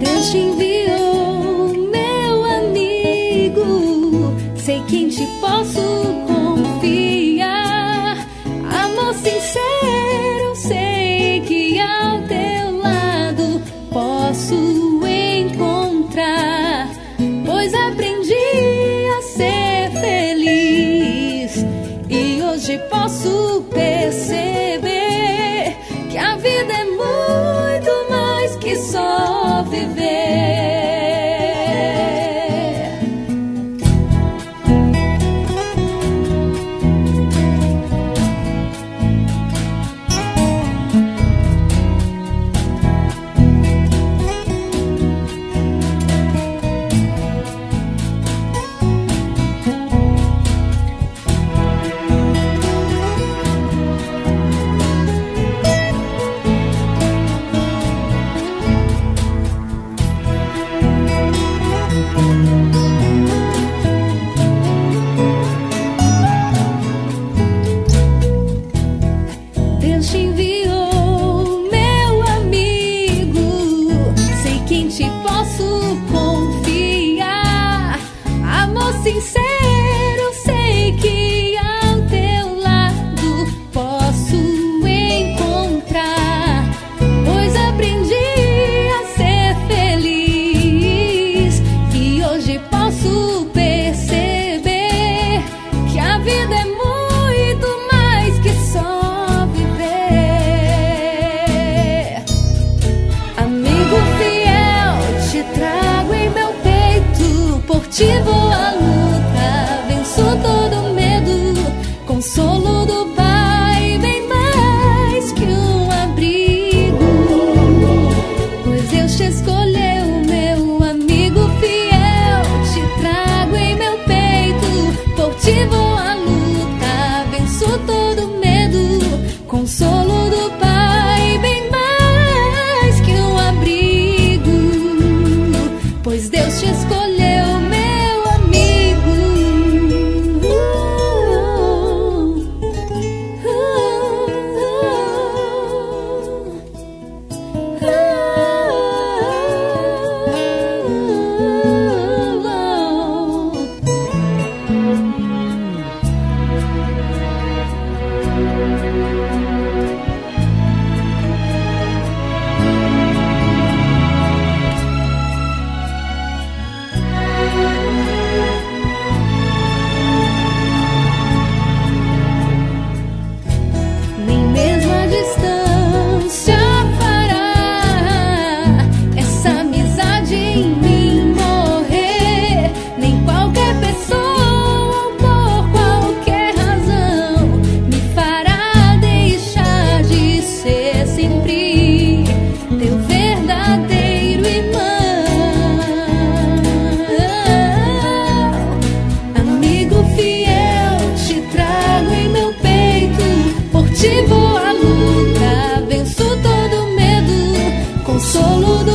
Deus te enviou, meu amigo, sei que em ti posso confiar. Amor sincero, sei que ao teu lado posso encontrar, pois aprendi a ser feliz e hoje posso perceber que a vida é muito mais que só viver. Deus te enviou, meu amigo, sei que em ti posso confiar. Amor sincero, sei que ao teu lado posso encontrar, pois aprendi a ser feliz e hoje posso perceber que a vida é muito mais que só viver. Amigo fiel, te trago em meu peito, por ti vou à luta, venço todo medo, consolo do Pai, bem mais que um abrigo, pois Deus te escolheu, meu amigo fiel, te trago em meu peito, por ti vou à luta, venço todo medo, consolo do Pai, bem mais que um abrigo, pois Deus te escolheu, meu amigo. Nem mesmo a distância fará essa amizade em mim morrer, nem qualquer pessoa ou por qualquer razão me fará deixar de ser sempre teu verdadeiro irmão. Amigo fiel, te trago em meu peito, por ti vou à luta, venço todo medo, consolo do